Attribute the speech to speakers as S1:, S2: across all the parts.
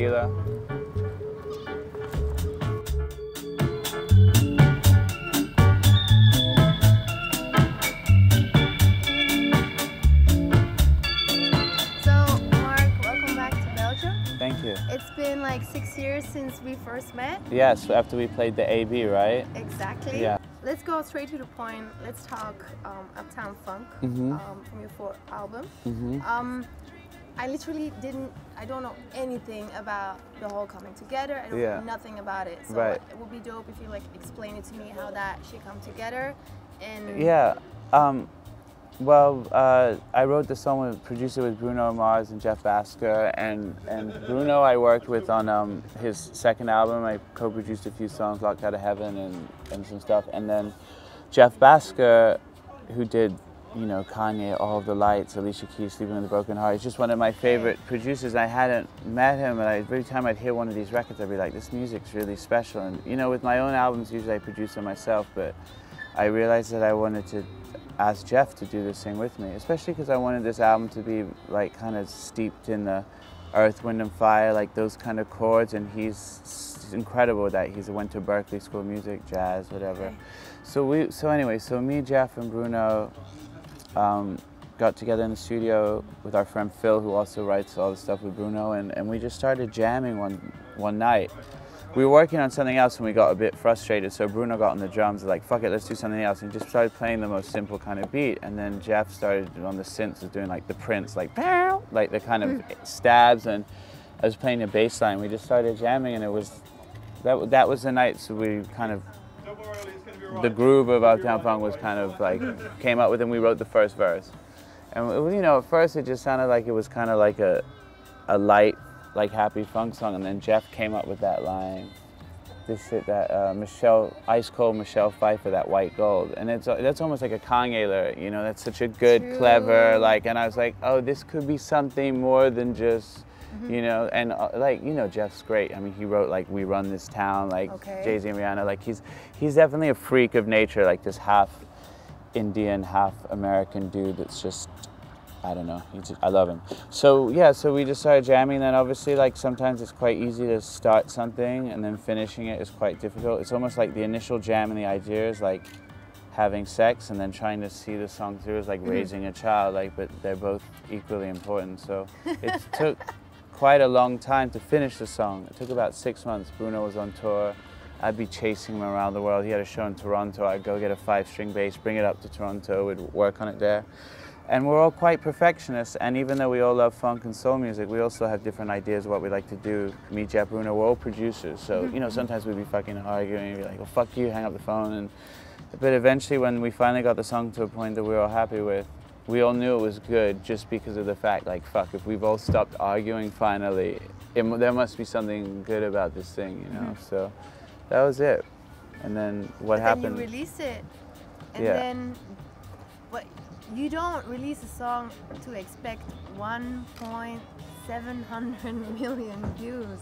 S1: tequila. Thank you.
S2: It's been like 6 years since we first met.
S1: Yes, after we played the AB, right?
S2: Exactly.
S1: Yeah.
S2: Let's go straight to the point. Let's talk Uptown Funk from your fourth album. I don't know anything about the whole coming together. I don't know nothing about it. So it would be dope if you like explain it to me how that should come together. And
S1: yeah. Well, I wrote the song produced it with Bruno Mars and Jeff Basker, and Bruno I worked with on his second album. I co-produced a few songs, Locked Out of Heaven and some stuff, and then Jeff Basker, who did, you know, Kanye, All of the Lights, Alicia Keys, Sleeping with a Broken Heart. He's just one of my favorite producers. I hadn't met him, and every time I'd hear one of these records, I'd be like, this music's really special. And you know, with my own albums, usually I produce them myself, but I realized that I wanted to ask Jeff to do this thing with me, especially because I wanted this album to be like kind of steeped in the Earth, Wind and Fire, like those kind of chords, and he's incredible with that. He went to Berkeley School of Music, jazz, whatever. So me, Jeff, and Bruno got together in the studio with our friend Phil, who also writes all the stuff with Bruno, and we just started jamming one night. We were working on something else and we got a bit frustrated, so Bruno got on the drums, like, fuck it, let's do something else, and just started playing the most simple kind of beat, and then Jeff started on the synths, was doing like the Prince, like the kind of stabs, and I was playing the bass line. We just started jamming, and it was, that was the night, so we kind of, the groove of Uptown Funk was kind of like, came up with, and we wrote the first verse. And you know, at first it just sounded like it was kind of like a light, like happy funk song, and then Jeff came up with that line, Ice Cold Michelle Pfeiffer, that White Gold, and that's almost like a Kanye lyric, you know. That's such a good, clever, like, and I was like, oh, this could be something more than just, you know, and like, you know, Jeff's great. I mean, he wrote like We Run This Town, like Jay-Z and Rihanna. Like he's definitely a freak of nature, like this half Indian, half American dude that's just, I don't know, I love him. So yeah, so we just started jamming, and then obviously like sometimes it's quite easy to start something and then finishing it is quite difficult. It's almost like the initial jam and the idea is like having sex, and then trying to see the song through is like raising a child, like, but they're both equally important. So it took quite a long time to finish the song. It took about 6 months. Bruno was on tour. I'd be chasing him around the world. He had a show in Toronto. I'd go get a 5-string bass, bring it up to Toronto, we'd work on it there. And we're all quite perfectionists, and even though we all love funk and soul music, we also have different ideas of what we like to do. Me, Jeff, Bruno, we're all producers, so you know, sometimes we'd be fucking arguing, and be like, well, fuck you, hang up the phone. But eventually, when we finally got the song to a point that we were all happy with, we all knew it was good just because of the fact, like, fuck, if we've all stopped arguing finally, there must be something good about this thing, you know? So that was it. And then what happened?
S2: Then you release it, and then what? You don't release a song to expect 1.7 million views.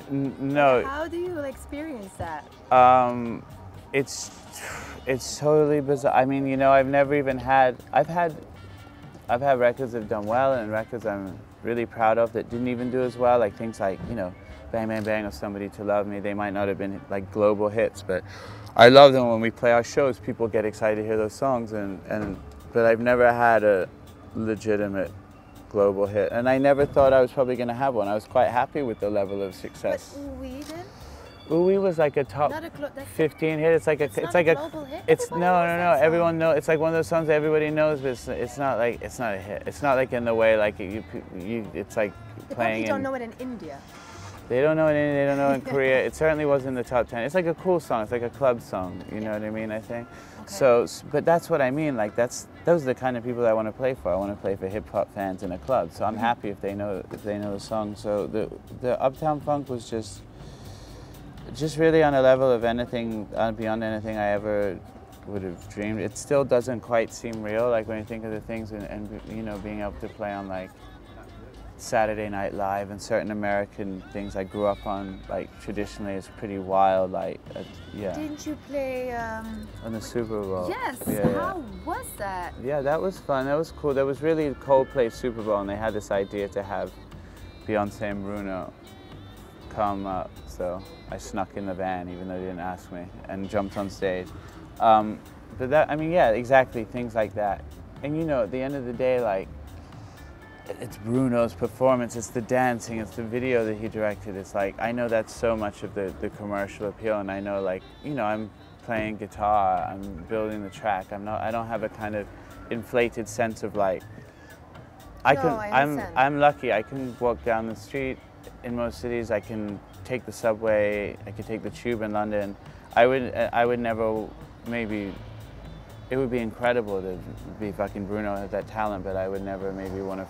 S1: No.
S2: How do you experience that?
S1: It's totally bizarre. I mean, you know, I've never even had. I've had records that have done well, and records I'm really proud of that didn't even do as well. Like things like, you know, Bang Bang Bang or Somebody to Love Me. They might not have been like global hits, but I love them. When we play our shows, people get excited to hear those songs, but I've never had a legitimate global hit, and I never thought I was probably going to have one. I was quite happy with the level of success.
S2: But OUI then?
S1: OUI was like a top 15 hit. It's like a
S2: global hit.
S1: It's no. Everyone knows. It's like one of those songs that everybody knows, but it's not like, it's not a hit. It's not like in the way like it's like playing.
S2: They don't know it in India.
S1: They don't know it in India. They don't know it in Korea. It certainly wasn't in the top 10. It's like a cool song. It's like a club song. You know what I mean? I think. Okay. So, but that's what I mean. Like those are the kind of people that I want to play for. I want to play for hip hop fans in a club. So I'm happy if they know the song. So the Uptown Funk was just really on a level of anything beyond anything I ever would have dreamed. It still doesn't quite seem real. Like when you think of the things and you know, being able to play on like Saturday Night Live and certain American things I grew up on, like traditionally, is pretty wild. Like, yeah.
S2: Didn't you play
S1: on the Super Bowl?
S2: Yes.
S1: Yeah,
S2: How was that?
S1: Yeah, that was fun. That was cool. That was really Coldplay's Super Bowl, and they had this idea to have Beyonce and Bruno come up, so I snuck in the van even though they didn't ask me and jumped on stage. But that, I mean, yeah, exactly, things like that. And you know, at the end of the day, like, it's Bruno's performance, it's the dancing, it's the video that he directed. It's like, I know that's so much of the commercial appeal, and I know, like, you know, I'm playing guitar, I'm building the track. I don't have a kind of inflated sense of like, I'm lucky. I can walk down the street in most cities. I can take the subway. I can take the tube in London. I would never, maybe, it would be incredible to be fucking Bruno, have that talent, but I would never maybe want to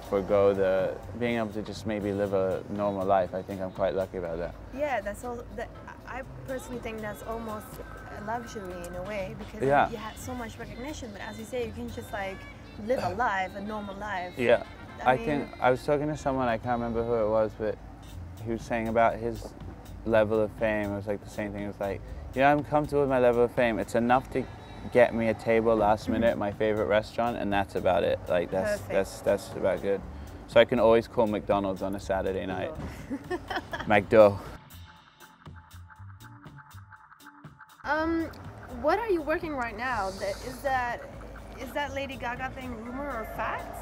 S1: forgo being able to just maybe live a normal life. I think I'm quite lucky about that.
S2: Yeah, that's all. I personally think that's almost a luxury in a way, because you had so much recognition, but as you say, you can just like live a life, a normal life.
S1: Yeah, I was talking to someone, I can't remember who it was, but he was saying about his level of fame. It was like the same thing. It was like, you know, I'm comfortable with my level of fame. It's enough to get me a table last minute at my favorite restaurant, and that's about it. Like that's about good. So I can always call McDonald's on a Saturday night. McDo.
S2: What are you working right now? Is that Lady Gaga thing rumor or fact?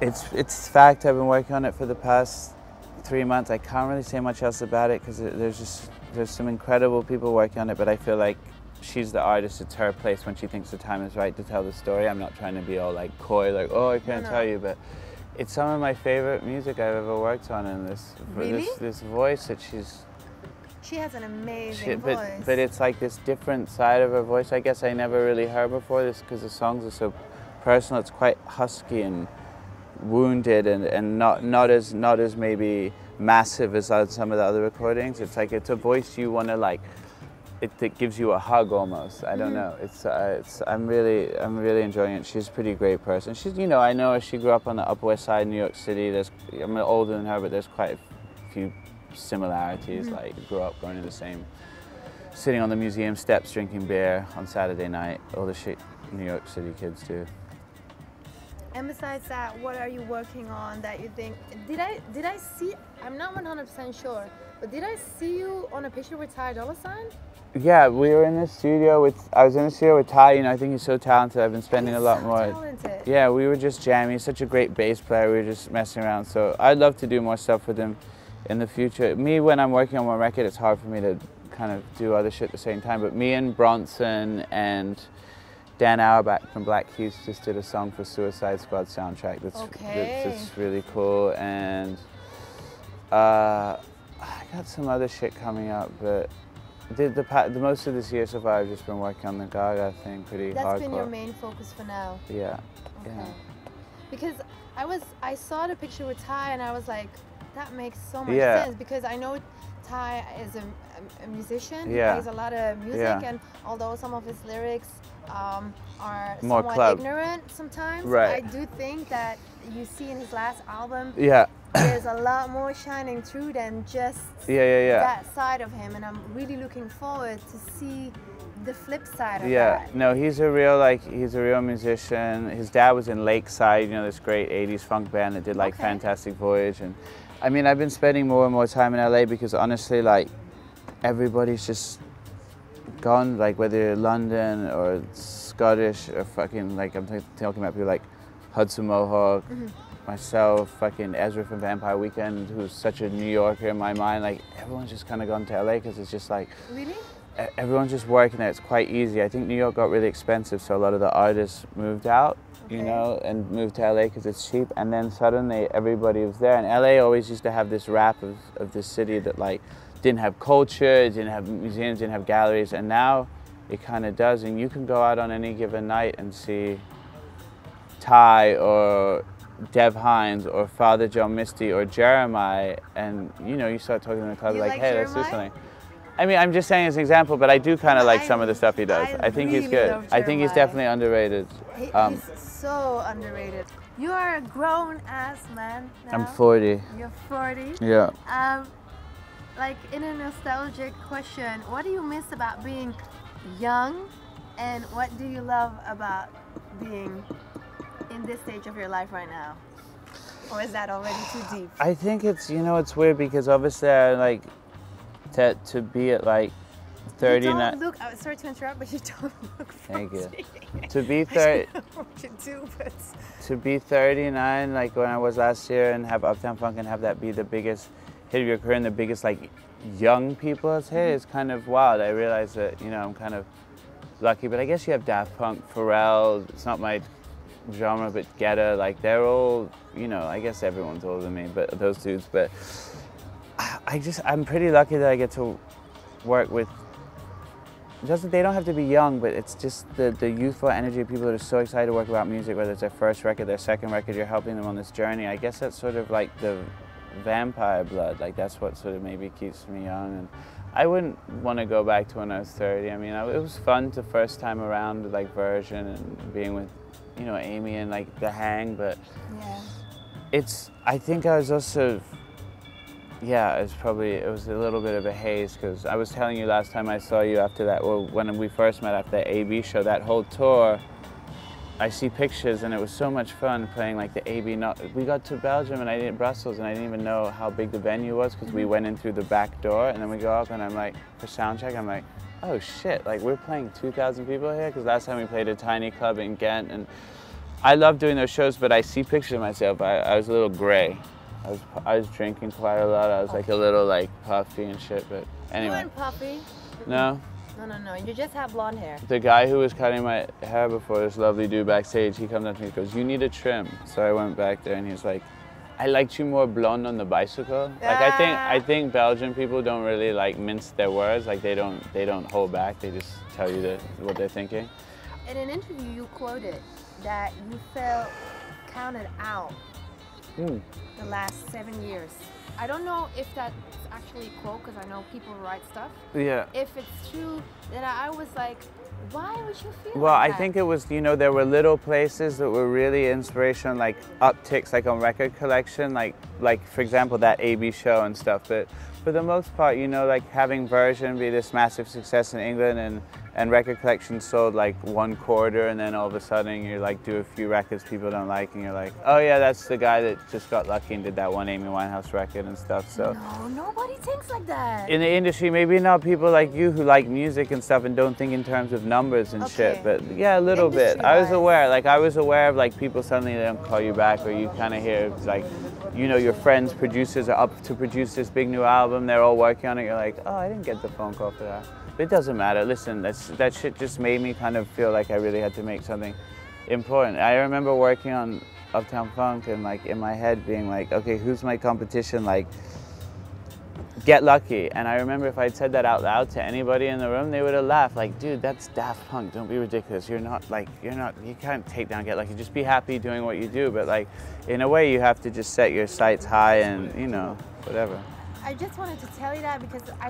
S1: It's fact. I've been working on it for the past 3 months. I can't really say much else about it because there's some incredible people working on it, but I feel like she's the artist. It's her place when she thinks the time is right to tell the story. I'm not trying to be all like coy, like, oh, I can't tell you, but it's some of my favorite music I've ever worked on, and this voice that
S2: she has an amazing voice.
S1: But it's like this different side of her voice, I guess I never really heard before, this because the songs are so personal. It's quite husky and wounded and not as maybe massive as some of the other recordings. It's like, it's a voice you want to like, it gives you a hug almost. I don't know. I'm really enjoying it. She's a pretty great person. She's, you know, I know her. She grew up on the Upper West Side, New York City. I'm older than her, but there's quite a few similarities. Like, grew up going to the same, sitting on the museum steps, drinking beer on Saturday night. All the shit New York City kids do.
S2: And besides that, what are you working on that you think? Did I see? I'm not 100% sure, but did I see you on a picture with Ty Dolla $ign?
S1: Yeah, we were in the studio I was in the studio with Ty. You know, I think he's so talented. I've been spending a lot more.
S2: Talented.
S1: Yeah, we were just jamming. He's such a great bass player. We were just messing around. So I'd love to do more stuff with him in the future. Me, when I'm working on one record, it's hard for me to kind of do other shit at the same time. But me and Ronson and Dan Auerbach from Black Keys just did a song for Suicide Squad soundtrack. That's really cool. And I got some other shit coming up, but the most of this year so far I've just been working on the Gaga thing pretty hardcore.
S2: That's been your main focus for now?
S1: Yeah.
S2: Okay.
S1: Yeah.
S2: Because I saw the picture with Ty and I was like, that makes so much sense, because I know Ty is a musician. He plays a lot of music, and although some of his lyrics are
S1: more
S2: somewhat ignorant sometimes,
S1: right,
S2: I do think that you see in his last album, there's a lot more shining through than just that side of him, and I'm really looking forward to see the flip side of that.
S1: No, he's a real musician. His dad was in Lakeside, you know, this great 80s funk band that did like Fantastic Voyage, and I mean, I've been spending more and more time in LA because honestly, like, everybody's just gone, like, whether you're London or Scottish or fucking, like, I'm talking about people like Hudson Mohawk, myself, fucking Ezra from Vampire Weekend, who's such a New Yorker in my mind. Like, everyone's just kind of gone to LA because it's just like,
S2: really?
S1: Everyone's just working there. It's quite easy. I think New York got really expensive, so a lot of the artists moved out, you know, and moved to LA because it's cheap. And then suddenly everybody was there. And LA always used to have this rap of this city that like didn't have culture, didn't have museums, didn't have galleries. And now it kind of does. And you can go out on any given night and see Ty or Dev Hynes or Father John Misty or Jeremiah, and you know, you start talking in the club like, hey, let's do something. I mean, I'm just saying as an example, but I do kind of like some of the stuff he does. I think he's good. I think he's definitely underrated.
S2: He's so underrated. You are a grown-ass man now.
S1: I'm 40.
S2: You're 40?
S1: Yeah.
S2: Like, in a nostalgic question, what do you miss about being young, and what do you love about being in this stage of your life right now? Or is that already too deep?
S1: I think it's, you know, it's weird because obviously I like to be at like 39.
S2: You don't look, sorry to interrupt, but you don't look 40.
S1: Thank you. To be 30. To be 39, like when I was last year, and have Uptown Funk and have that be the biggest hit of your career and the biggest like young people hit is kind of wild. I realize that, you know, I'm kind of lucky, but I guess you have Daft Punk, Pharrell, it's not my genre, but Guetta, like they're all, you know, I guess everyone's older than me, but those dudes, but I'm pretty lucky that I get to work with, they don't have to be young, but it's just the youthful energy of people that are so excited to work about music, whether it's their first record, their second record, you're helping them on this journey. I guess that's sort of like the vampire blood, like that's what sort of maybe keeps me young. And I wouldn't want to go back to when I was 30. I mean, it was fun the first time around with like Version and being with, you know, Amy and like The Hang, but
S2: yeah.
S1: I think I was also, yeah, it was a little bit of a haze because I was telling you last time I saw you after that, well, when we first met after the AB show, that whole tour, I see pictures and it was so much fun playing like the AB. We got to Belgium and Brussels and I didn't even know how big the venue was because we went in through the back door and then we go up and I'm like, for sound check, I'm like, oh shit, like we're playing 2,000 people here? Because last time we played a tiny club in Ghent and I love doing those shows, but I see pictures of myself, I was a little gray. I was drinking quite a lot. I was like a little like puffy and shit, but anyway.
S2: You weren't puffy.
S1: No?
S2: No. You just have blonde hair.
S1: The guy who was cutting my hair before, this lovely dude backstage, he comes up to me and goes, you need a trim. So I went back there and he was like, I liked you more blonde on the bicycle. Like I think Belgian people don't really like mince their words. Like they don't hold back. They just tell you what they're thinking.
S2: In an interview, you quoted that you felt counted out the last 7 years. I don't know if that's actually a quote because I know people write stuff.
S1: Yeah.
S2: If it's true, then I was like, why would you feel
S1: well,
S2: like
S1: I think it was, you know, there were little places that were really inspirational, like upticks, like on record collection, like for example, that AB show and stuff. But for the most part, you know, like having Version be this massive success in England and record collection sold like 1/4 and then all of a sudden you like do a few records people don't like and you're like, oh yeah, that's the guy that just got lucky and did that one Amy Winehouse record and stuff. So
S2: no, nobody thinks like that.
S1: In the industry, maybe not people like you who like music and stuff and don't think in terms of numbers and shit, but yeah, a little bit. I was aware of like people suddenly they don't call you back or you kind of hear like, you know, your friends, producers are up to produce this big new album, they're all working on it, you're like, oh, I didn't get the phone call for that. But it doesn't matter. Listen, that shit just made me kind of feel like I really had to make something important. I remember working on Uptown Funk and like in my head being like, okay, who's my competition? Like, Get Lucky. And I remember if I'd said that out loud to anybody in the room, they would have laughed. Like, dude, that's Daft Punk. Don't be ridiculous. You can't take down Get Lucky. Just be happy doing what you do. But like, in a way, you have to just set your sights high and, you know, whatever.
S2: I just wanted to tell you that because I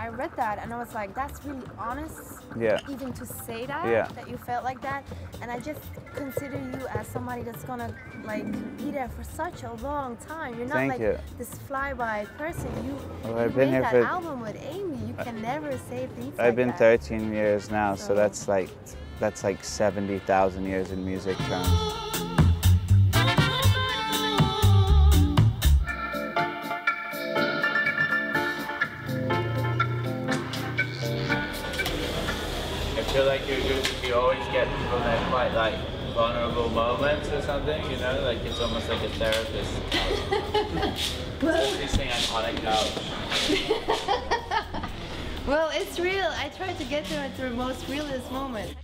S2: read that and I was like, that's really honest.
S1: Yeah.
S2: Even to say that, that you felt like that. And I just consider you as somebody that's gonna like be there for such a long time. You're not this fly-by person. You made that album with Amy. You can never say things like that.
S1: I've been 13 years now, so that's like 70,000 years in music terms. I feel like you always get people that are quite like vulnerable moments or something, you know, like it's almost like a therapist. This thing iconic couch.
S2: Well, it's real. I tried to get to it through the most realist moment.